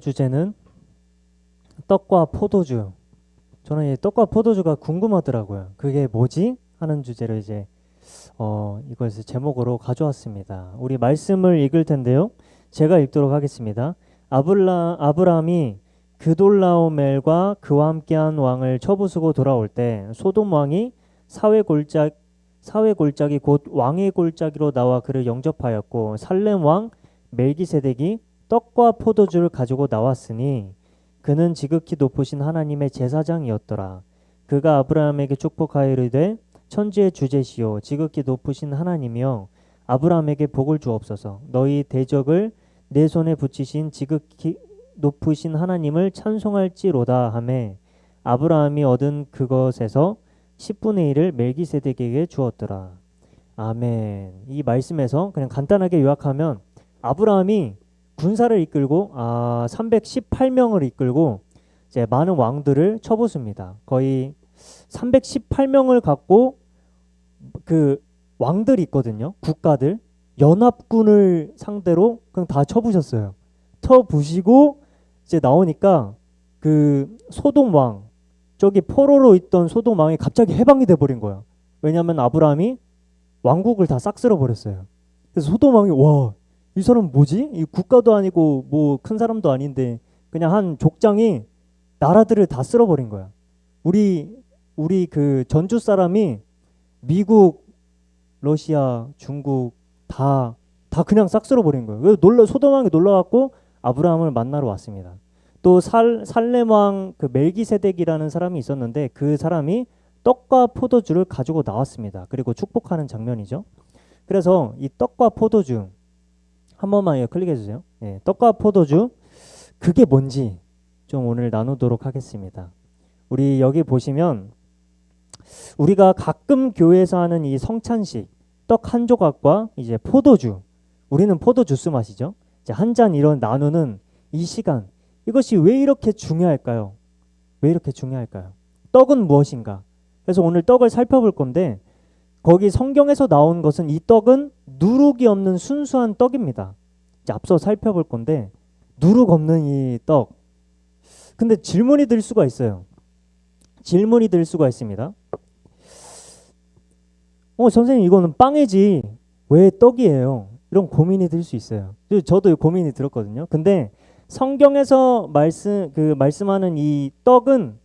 주제는 떡과 포도주. 저는 이 떡과 포도주가 궁금하더라고요. 그게 뭐지? 하는 주제로 이제 이것을 제목으로 가져왔습니다. 우리 말씀을 읽을 텐데요. 제가 읽도록 하겠습니다. 아브라함이 그돌라오멜과 그와 함께한 왕을 쳐부수고 돌아올 때 소돔 왕이 사회 골짜기 곧 왕의 골짜기로 나와 그를 영접하였고 살렘 왕 멜기세덱이 떡과 포도주를 가지고 나왔으니 그는 지극히 높으신 하나님의 제사장이었더라. 그가 아브라함에게 축복하여 이르되 천지의 주제시요 지극히 높으신 하나님이여 아브라함에게 복을 주옵소서. 너희 대적을 내 손에 붙이신 지극히 높으신 하나님을 찬송할지로다 하매 아브라함이 얻은 그것에서 10분의 1을 멜기세덱에게 주었더라. 아멘. 이 말씀에서 그냥 간단하게 요약하면 아브라함이 군사를 이끌고 318명을 이끌고 이제 많은 왕들을 쳐부숩니다. 거의 318명을 갖고 그 왕들이 있거든요. 국가들 연합군을 상대로 그냥 다 쳐부셨어요. 쳐부시고 이제 나오니까 그 소돔 왕 저기 포로로 있던 소돔 왕이 갑자기 해방이 돼 버린 거야. 왜냐하면 아브라함이 왕국을 다 싹 쓸어 버렸어요. 그래서 소돔 왕이 와, 이 사람 뭐지? 이 국가도 아니고 뭐 큰 사람도 아닌데 그냥 한 족장이 나라들을 다 쓸어버린 거야. 우리 그 전주 사람이 미국, 러시아, 중국 다 그냥 싹 쓸어버린 거예요. 그래서 소돔 왕이 놀라갖고 아브라함을 만나러 왔습니다. 또 살렘 왕 그 멜기세덱이라는 사람이 있었는데 그 사람이 떡과 포도주를 가지고 나왔습니다. 그리고 축복하는 장면이죠. 그래서 이 떡과 포도주 한 번만 클릭해 주세요. 예, 떡과 포도주 그게 뭔지 좀 오늘 나누도록 하겠습니다. 우리 여기 보시면 우리가 가끔 교회에서 하는 이 성찬식 떡 한 조각과 이제 포도주, 우리는 포도 주스 마시죠. 이제 한 잔 이런 나누는 이 시간, 이것이 왜 이렇게 중요할까요? 왜 이렇게 중요할까요? 떡은 무엇인가? 그래서 오늘 떡을 살펴볼 건데 거기 성경에서 나온 것은 이 떡은 누룩이 없는 순수한 떡입니다. 이제 앞서 살펴볼 건데 누룩 없는 이 떡. 근데 질문이 들 수가 있어요. 질문이 들 수가 있습니다. 선생님 이거는 빵이지 왜 떡이에요? 이런 고민이 들 수 있어요. 저도 고민이 들었거든요. 근데 성경에서 말씀하는 이 떡은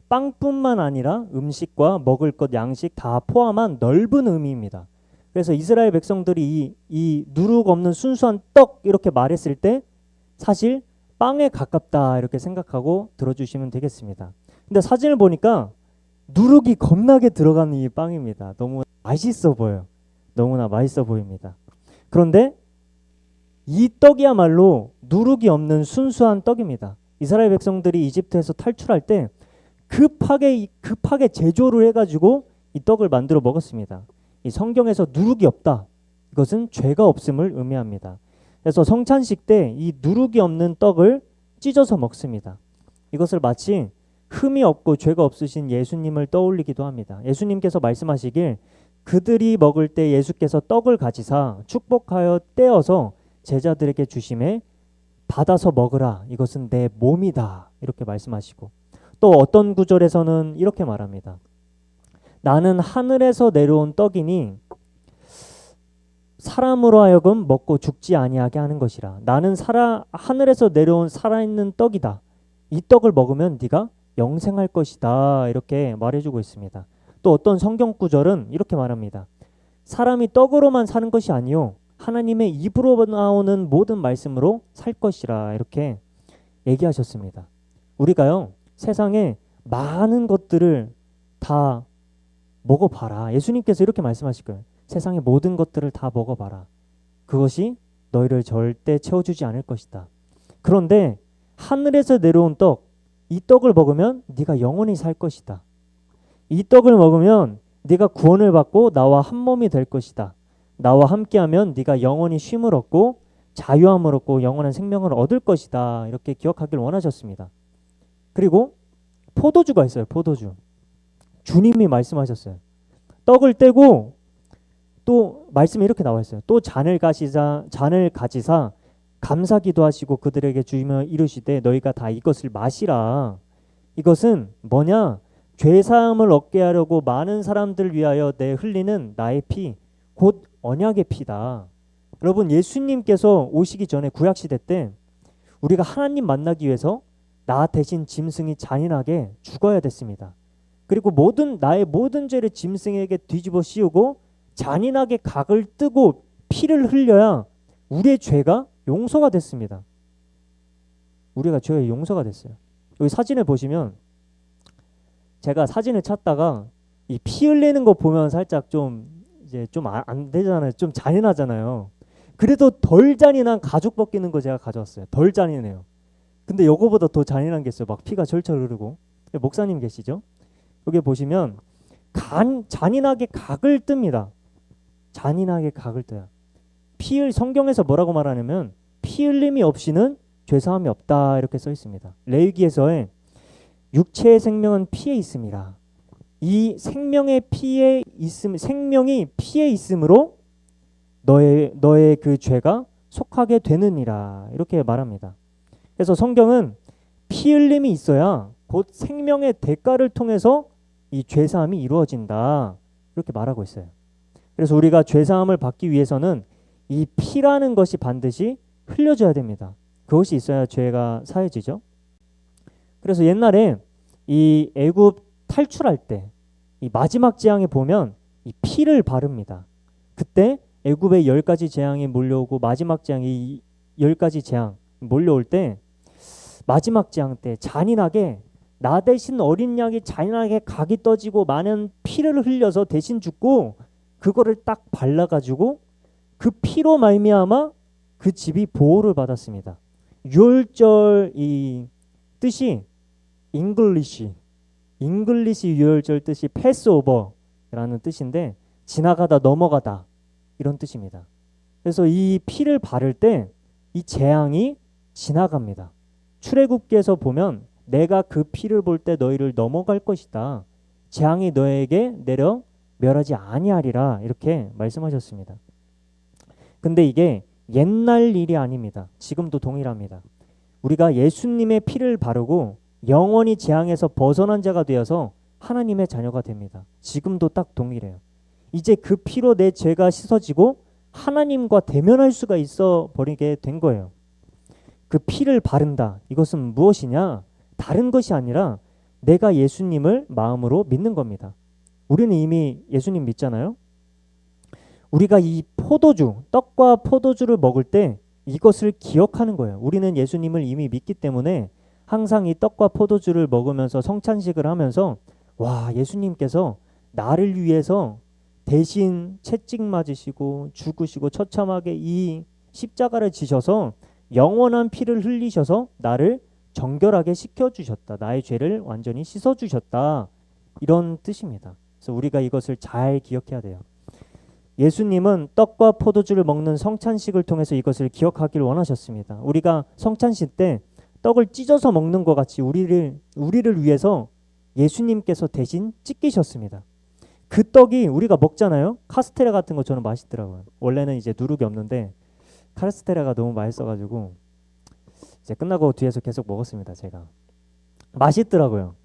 빵뿐만 아니라 음식과 먹을 것, 양식 다 포함한 넓은 의미입니다. 그래서 이스라엘 백성들이 이 누룩 없는 순수한 떡 이렇게 말했을 때 사실 빵에 가깝다 이렇게 생각하고 들어주시면 되겠습니다. 근데 사진을 보니까 누룩이 겁나게 들어간 이 빵입니다. 너무 맛있어 보여요. 너무나 맛있어 보입니다. 그런데 이 떡이야말로 누룩이 없는 순수한 떡입니다. 이스라엘 백성들이 이집트에서 탈출할 때 급하게 제조를 해가지고 이 떡을 만들어 먹었습니다. 이 성경에서 누룩이 없다. 이것은 죄가 없음을 의미합니다. 그래서 성찬식 때 이 누룩이 없는 떡을 찢어서 먹습니다. 이것을 마치 흠이 없고 죄가 없으신 예수님을 떠올리기도 합니다. 예수님께서 말씀하시길 그들이 먹을 때 예수께서 떡을 가지사 축복하여 떼어서 제자들에게 주심에 받아서 먹으라. 이것은 내 몸이다. 이렇게 말씀하시고 또 어떤 구절에서는 이렇게 말합니다. 나는 하늘에서 내려온 떡이니 사람으로 하여금 먹고 죽지 아니하게 하는 것이라. 나는 하늘에서 내려온 살아있는 떡이다. 이 떡을 먹으면 네가 영생할 것이다. 이렇게 말해주고 있습니다. 또 어떤 성경 구절은 이렇게 말합니다. 사람이 떡으로만 사는 것이 아니요 하나님의 입으로 나오는 모든 말씀으로 살 것이라. 이렇게 얘기하셨습니다. 우리가요 세상에 많은 것들을 다 먹어봐라. 예수님께서 이렇게 말씀하실 거예요. 세상의 모든 것들을 다 먹어봐라. 그것이 너희를 절대 채워주지 않을 것이다. 그런데 하늘에서 내려온 떡, 이 떡을 먹으면 네가 영원히 살 것이다. 이 떡을 먹으면 네가 구원을 받고 나와 한 몸이 될 것이다. 나와 함께하면 네가 영원히 쉼을 얻고 자유함을 얻고 영원한 생명을 얻을 것이다. 이렇게 기억하길 원하셨습니다. 그리고 포도주가 있어요. 포도주. 주님이 말씀하셨어요. 떡을 떼고 또 말씀이 이렇게 나와 있어요. 또 잔을 가지사 감사기도 하시고 그들에게 주며 이르시되 너희가 다 이것을 마시라. 이것은 뭐냐? 죄사함을 얻게 하려고 많은 사람들 위하여 내 흘리는 나의 피, 곧 언약의 피다. 여러분, 예수님께서 오시기 전에 구약시대 때 우리가 하나님 만나기 위해서 나 대신 짐승이 잔인하게 죽어야 됐습니다. 그리고 나의 모든 죄를 짐승에게 뒤집어 씌우고 잔인하게 각을 뜨고 피를 흘려야 우리의 죄가 용서가 됐습니다. 우리가 죄의 용서가 됐어요. 여기 사진을 보시면 제가 사진을 찾다가 이 피 흘리는 거 보면 살짝 좀 이제 좀 안 되잖아요. 좀 잔인하잖아요. 그래도 덜 잔인한 가죽 벗기는 거 제가 가져왔어요. 덜 잔인해요. 근데 요거보다 더 잔인한 게 있어요. 막 피가 철철 흐르고. 목사님 계시죠? 여기 보시면 잔인하게 각을 뜹니다. 잔인하게 각을 떠요. 성경에서 뭐라고 말하냐면 피 흘림이 없이는 죄사함이 없다 이렇게 써 있습니다. 레위기에서의 육체의 생명은 피에 있음이라. 이 생명이 피에 있으므로 너의 그 죄가 속하게 되느니라 이렇게 말합니다. 그래서 성경은 피 흘림이 있어야 곧 생명의 대가를 통해서 이 죄사함이 이루어진다 이렇게 말하고 있어요. 그래서 우리가 죄사함을 받기 위해서는 이 피라는 것이 반드시 흘려져야 됩니다. 그것이 있어야 죄가 사해지죠. 그래서 옛날에 이 애굽 탈출할 때 이 마지막 재앙에 보면 이 피를 바릅니다. 그때 애굽의 10가지 재앙이 몰려오고 마지막 재앙이 10가지 재앙 몰려올 때 마지막 재앙 때 잔인하게 나 대신 어린 양이 잔인하게 각이 떠지고 많은 피를 흘려서 대신 죽고 그거를 딱 발라가지고 그 피로 말미암아 그 집이 보호를 받았습니다. 유월절 이 뜻이 잉글리시 유월절 뜻이 패스오버라는 뜻인데 지나가다 넘어가다 이런 뜻입니다. 그래서 이 피를 바를 때 이 재앙이 지나갑니다. 출애굽기에서 보면 내가 그 피를 볼 때 너희를 넘어갈 것이다. 재앙이 너에게 내려 멸하지 아니하리라 이렇게 말씀하셨습니다. 근데 이게 옛날 일이 아닙니다. 지금도 동일합니다. 우리가 예수님의 피를 바르고 영원히 재앙에서 벗어난 자가 되어서 하나님의 자녀가 됩니다. 지금도 딱 동일해요. 이제 그 피로 내 죄가 씻어지고 하나님과 대면할 수가 있어 버리게 된 거예요. 그 피를 바른다. 이것은 무엇이냐? 다른 것이 아니라 내가 예수님을 마음으로 믿는 겁니다. 우리는 이미 예수님 믿잖아요. 우리가 이 떡과 포도주를 먹을 때 이것을 기억하는 거예요. 우리는 예수님을 이미 믿기 때문에 항상 이 떡과 포도주를 먹으면서 성찬식을 하면서 와, 예수님께서 나를 위해서 대신 채찍 맞으시고 죽으시고 처참하게 이 십자가를 지셔서 영원한 피를 흘리셔서 나를 정결하게 씻겨주셨다. 나의 죄를 완전히 씻어주셨다. 이런 뜻입니다. 그래서 우리가 이것을 잘 기억해야 돼요. 예수님은 떡과 포도주를 먹는 성찬식을 통해서 이것을 기억하길 원하셨습니다. 우리가 성찬식 때 떡을 찢어서 먹는 것 같이 우리를 위해서 예수님께서 대신 찢기셨습니다. 그 떡이 우리가 먹잖아요. 카스테라 같은 거 저는 맛있더라고요. 원래는 이제 누룩이 없는데 카스테라가 너무 맛있어가지고 이제 끝나고 뒤에서 계속 먹었습니다. 제가 맛있더라고요.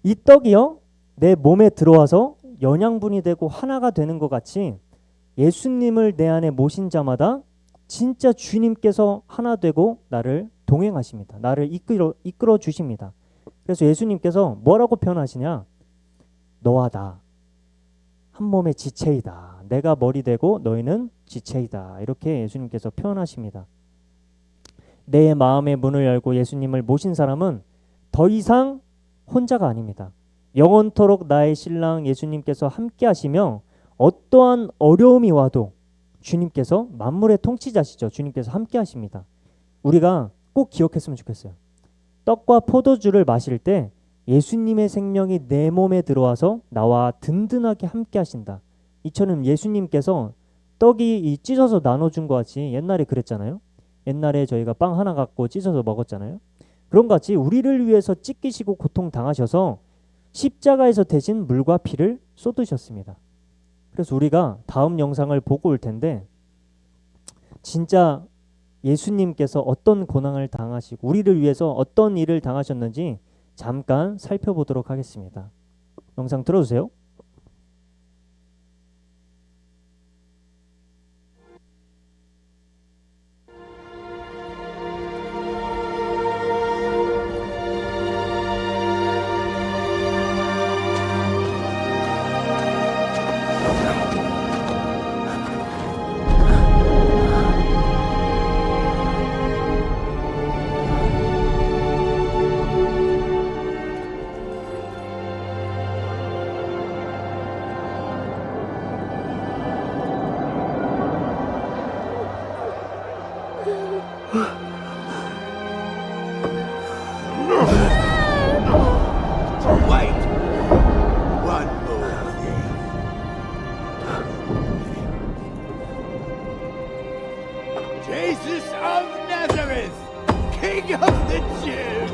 이 떡이요 내 몸에 들어와서 영양분이 되고 하나가 되는 것 같이 예수님을 내 안에 모신 자마다 진짜 주님께서 하나 되고 나를 동행하십니다. 나를 이끌어 주십니다. 그래서 예수님께서 뭐라고 표현하시냐? 너와 나 한 몸의 지체이다. 내가 머리 되고 너희는 지체이다. 이렇게 예수님께서 표현하십니다. 내 마음의 문을 열고 예수님을 모신 사람은 더 이상 혼자가 아닙니다. 영원토록 나의 신랑 예수님께서 함께 하시며 어떠한 어려움이 와도 주님께서 만물의 통치자시죠. 주님께서 함께 하십니다. 우리가 꼭 기억했으면 좋겠어요. 떡과 포도주를 마실 때 예수님의 생명이 내 몸에 들어와서 나와 든든하게 함께 하신다. 이처럼 예수님께서 떡이 찢어서 나눠준 것 같이 옛날에 그랬잖아요. 옛날에 저희가 빵 하나 갖고 찢어서 먹었잖아요. 그런 것 같이 우리를 위해서 찢기시고 고통당하셔서 십자가에서 대신 물과 피를 쏟으셨습니다. 그래서 우리가 다음 영상을 보고 올 텐데 진짜 예수님께서 어떤 고난을 당하시고 우리를 위해서 어떤 일을 당하셨는지 잠깐 살펴보도록 하겠습니다. 영상 틀어주세요. Wait! One more thing. Jesus of Nazareth, King of the Jews!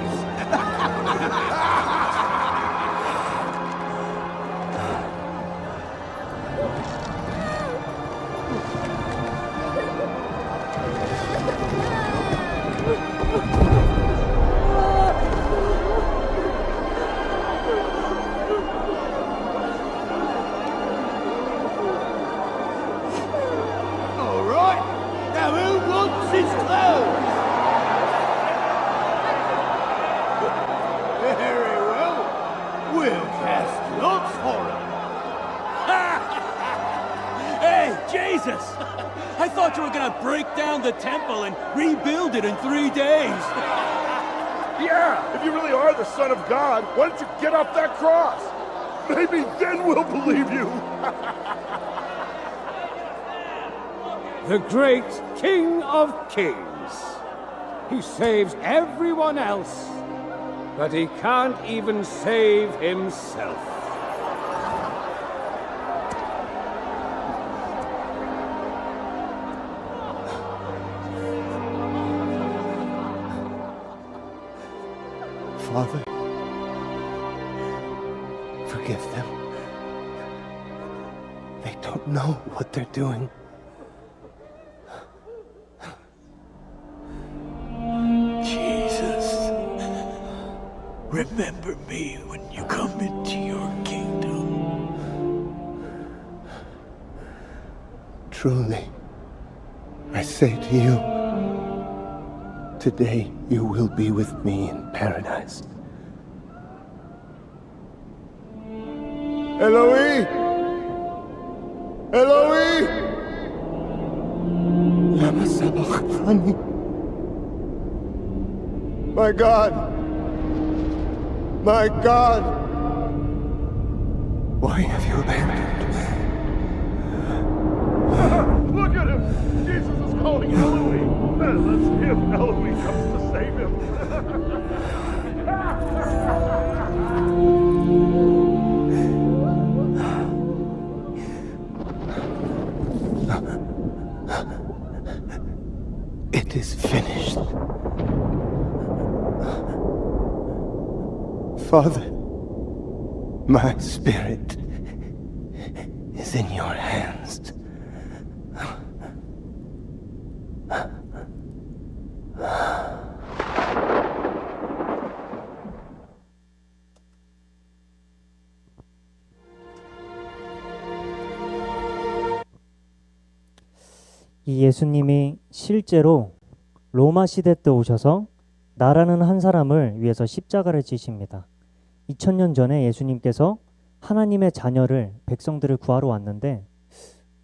All right, now who wants his clothes? Very well, we'll cast lots for him. Hey, Jesus! I thought you were gonna break down the temple and rebuild it in 3 days. Yeah, if you really are the Son of God, why don't you get off that cross? Maybe then we'll believe you. The great King of Kings. He saves everyone else, but he can't even save himself. Father, forgive them. They don't know what they're doing. Jesus, remember me when you come into your kingdom. Truly, I say to you, today you will be with me in paradise. Eloi! Eloi! Lama sabachthani. My God! My God! Why have you abandoned me? Look at him! Jesus is calling Eloise. Let's see if Eloise comes to save him. It is finished. Father, my spirit is in your hands. 이 예수님이 실제로 로마 시대 때 오셔서 나라는 한 사람을 위해서 십자가를 지십니다. 2000년 전에 예수님께서 하나님의 자녀를 백성들을 구하러 왔는데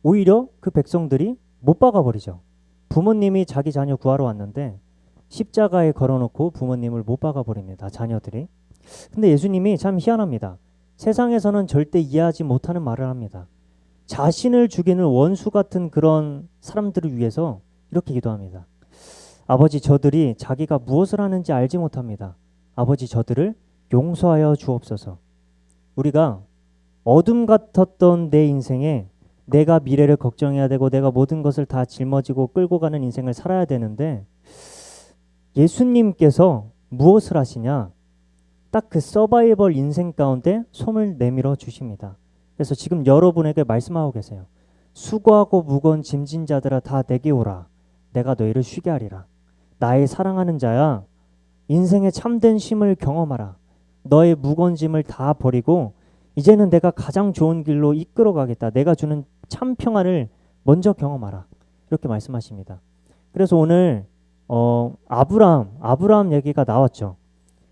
오히려 그 백성들이 못 박아버리죠. 부모님이 자기 자녀 구하러 왔는데 십자가에 걸어놓고 부모님을 못 박아버립니다. 자녀들이. 근데 예수님이 참 희한합니다. 세상에서는 절대 이해하지 못하는 말을 합니다. 자신을 죽이는 원수 같은 그런 사람들을 위해서 이렇게 기도합니다. 아버지, 저들이 자기가 무엇을 하는지 알지 못합니다. 아버지, 저들을 용서하여 주옵소서. 우리가 어둠 같았던 내 인생에 내가 미래를 걱정해야 되고 내가 모든 것을 다 짊어지고 끌고 가는 인생을 살아야 되는데 예수님께서 무엇을 하시냐? 딱 그 서바이벌 인생 가운데 손을 내밀어 주십니다. 그래서 지금 여러분에게 말씀하고 계세요. 수고하고 무거운 짐진 자들아 다 내게 오라. 내가 너희를 쉬게 하리라. 나의 사랑하는 자야, 인생의 참된 쉼을 경험하라. 너의 무거운 짐을 다 버리고 이제는 내가 가장 좋은 길로 이끌어 가겠다. 내가 주는 참 평안을 먼저 경험하라. 이렇게 말씀하십니다. 그래서 오늘 아브라함 얘기가 나왔죠.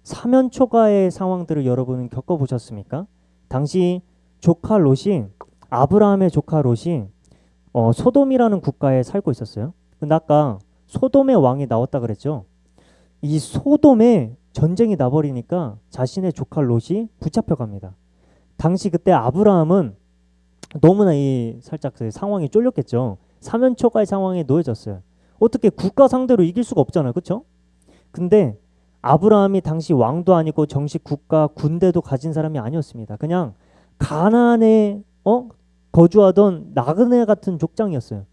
사면초가의 상황들을 여러분은 겪어보셨습니까? 당시 조카 롯이, 아브라함의 조카 롯이 소돔이라는 국가에 살고 있었어요. 근데 아까 소돔의 왕이 나왔다 그랬죠. 이 소돔에 전쟁이 나버리니까 자신의 조카 롯이 붙잡혀 갑니다. 당시 그때 아브라함은 너무나 살짝 상황이 쫄렸겠죠. 사면초가의 상황에 놓여졌어요. 어떻게 국가 상대로 이길 수가 없잖아요. 그렇죠? 근데 아브라함이 당시 왕도 아니고 정식 국가 군대도 가진 사람이 아니었습니다. 그냥 가나안에 거주하던 나그네 같은 족장이었어요.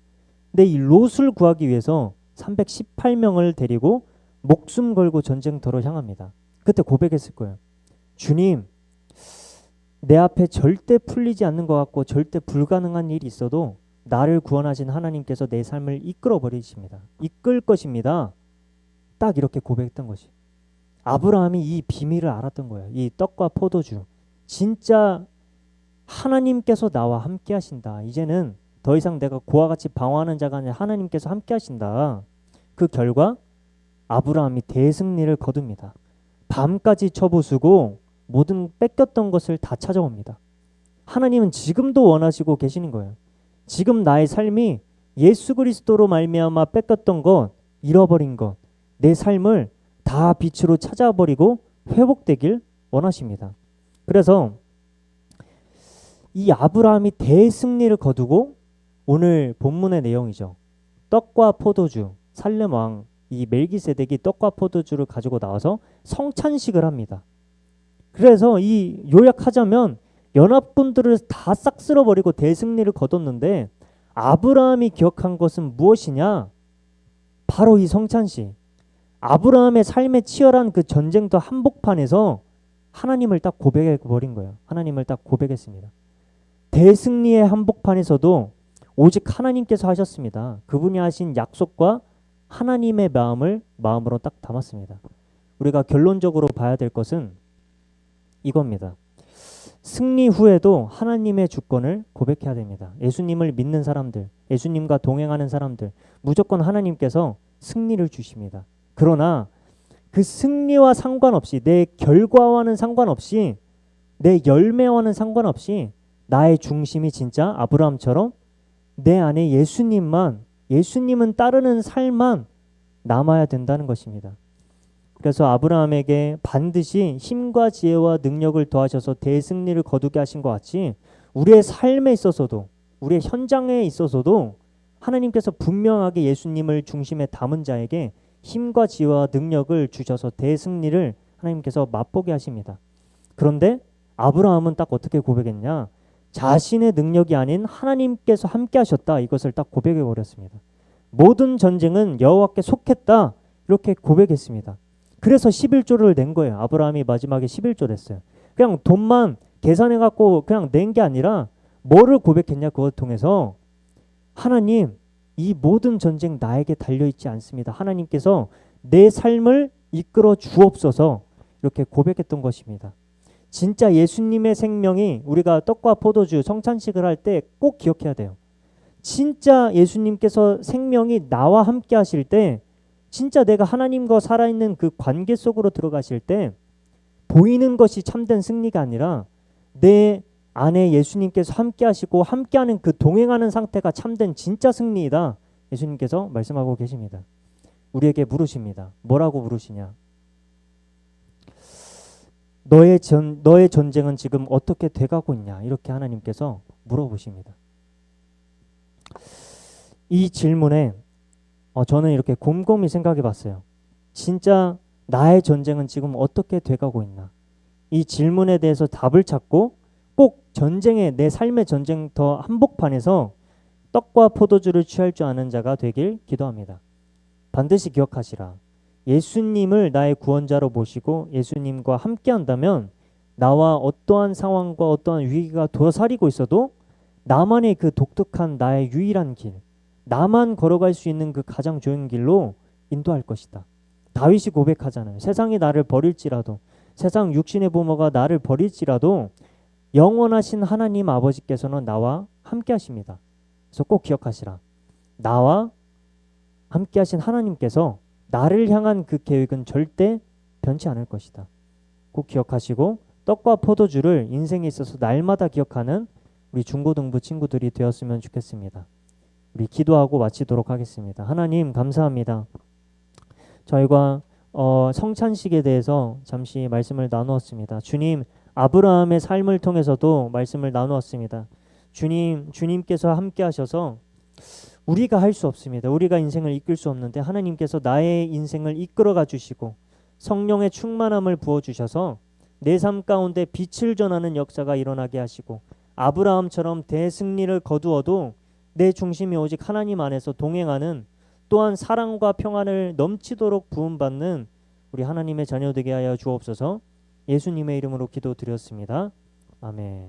근데 이 롯을 구하기 위해서 318명을 데리고 목숨 걸고 전쟁터로 향합니다. 그때 고백했을 거예요. 주님, 내 앞에 절대 풀리지 않는 것 같고 절대 불가능한 일이 있어도 나를 구원하신 하나님께서 내 삶을 이끌어 버리십니다. 이끌 것입니다. 딱 이렇게 고백했던 것이. 아브라함이 이 비밀을 알았던 거예요. 이 떡과 포도주. 진짜 하나님께서 나와 함께 하신다. 이제는 더 이상 내가 고와 같이 방황하는 자가 아니라 하나님께서 함께 하신다. 그 결과 아브라함이 대승리를 거둡니다. 밤까지 쳐부수고 모든 뺏겼던 것을 다 찾아옵니다. 하나님은 지금도 원하시고 계시는 거예요. 지금 나의 삶이 예수 그리스도로 말미암아 뺏겼던 것, 잃어버린 것, 내 삶을 다 빛으로 찾아버리고 회복되길 원하십니다. 그래서 이 아브라함이 대승리를 거두고 오늘 본문의 내용이죠. 떡과 포도주, 살렘 왕 이 멜기세덱이 떡과 포도주를 가지고 나와서 성찬식을 합니다. 그래서 이 요약하자면 연합군들을 다 싹 쓸어버리고 대승리를 거뒀는데 아브라함이 기억한 것은 무엇이냐? 바로 이 성찬식. 아브라함의 삶의 치열한 그 전쟁터 한복판에서 하나님을 딱 고백해 버린 거예요. 하나님을 딱 고백했습니다. 대승리의 한복판에서도 오직 하나님께서 하셨습니다. 그분이 하신 약속과 하나님의 마음으로 딱 담았습니다. 우리가 결론적으로 봐야 될 것은 이겁니다. 승리 후에도 하나님의 주권을 고백해야 됩니다. 예수님을 믿는 사람들, 예수님과 동행하는 사람들, 무조건 하나님께서 승리를 주십니다. 그러나 그 승리와 상관없이, 내 결과와는 상관없이, 내 열매와는 상관없이 나의 중심이 진짜 아브라함처럼 내 안에 예수님은 따르는 삶만 남아야 된다는 것입니다. 그래서 아브라함에게 반드시 힘과 지혜와 능력을 더하셔서 대승리를 거두게 하신 것 같이 우리의 삶에 있어서도, 우리의 현장에 있어서도 하나님께서 분명하게 예수님을 중심에 담은 자에게 힘과 지혜와 능력을 주셔서 대승리를 하나님께서 맛보게 하십니다. 그런데 아브라함은 딱 어떻게 고백했냐? 자신의 능력이 아닌 하나님께서 함께 하셨다. 이것을 딱 고백해 버렸습니다. 모든 전쟁은 여호와께 속했다. 이렇게 고백했습니다. 그래서 11조를 낸 거예요. 아브라함이 마지막에 11조 냈어요. 그냥 돈만 계산해 갖고 그냥 낸 게 아니라 뭐를 고백했냐? 그걸 통해서 하나님, 이 모든 전쟁 나에게 달려있지 않습니다. 하나님께서 내 삶을 이끌어 주옵소서. 이렇게 고백했던 것입니다. 진짜 예수님의 생명이, 우리가 떡과 포도주 성찬식을 할 때 꼭 기억해야 돼요. 진짜 예수님께서 생명이 나와 함께 하실 때, 진짜 내가 하나님과 살아있는 그 관계 속으로 들어가실 때 보이는 것이 참된 승리가 아니라 내 안에 예수님께서 함께 하시고 함께하는 그 동행하는 상태가 참된 진짜 승리이다. 예수님께서 말씀하고 계십니다. 우리에게 물으십니다. 뭐라고 물으시냐? 너의 전쟁은 지금 어떻게 돼가고 있냐? 이렇게 하나님께서 물어보십니다. 이 질문에 저는 이렇게 곰곰이 생각해 봤어요. 진짜 나의 전쟁은 지금 어떻게 돼가고 있나? 이 질문에 대해서 답을 찾고 꼭 내 삶의 전쟁터 한복판에서 떡과 포도주를 취할 줄 아는 자가 되길 기도합니다. 반드시 기억하시라. 예수님을 나의 구원자로 모시고 예수님과 함께 한다면 나와 어떠한 상황과 어떠한 위기가 도사리고 있어도 나만의 그 독특한 나의 유일한 길, 나만 걸어갈 수 있는 그 가장 좋은 길로 인도할 것이다. 다윗이 고백하잖아요. 세상이 나를 버릴지라도, 세상 육신의 부모가 나를 버릴지라도 영원하신 하나님 아버지께서는 나와 함께 하십니다. 그래서 꼭 기억하시라. 나와 함께 하신 하나님께서 나를 향한 그 계획은 절대 변치 않을 것이다. 꼭 기억하시고 떡과 포도주를 인생에 있어서 날마다 기억하는 우리 중고등부 친구들이 되었으면 좋겠습니다. 우리 기도하고 마치도록 하겠습니다. 하나님 감사합니다. 저희가 성찬식에 대해서 잠시 말씀을 나누었습니다. 주님, 아브라함의 삶을 통해서도 말씀을 나누었습니다. 주님께서 함께 하셔서 우리가 할 수 없습니다. 우리가 인생을 이끌 수 없는데 하나님께서 나의 인생을 이끌어가 주시고 성령의 충만함을 부어주셔서 내 삶 가운데 빛을 전하는 역사가 일어나게 하시고 아브라함처럼 대승리를 거두어도 내 중심이 오직 하나님 안에서 동행하는, 또한 사랑과 평안을 넘치도록 부음받는 우리 하나님의 자녀 되게 하여 주옵소서. 예수님의 이름으로 기도드렸습니다. 아멘.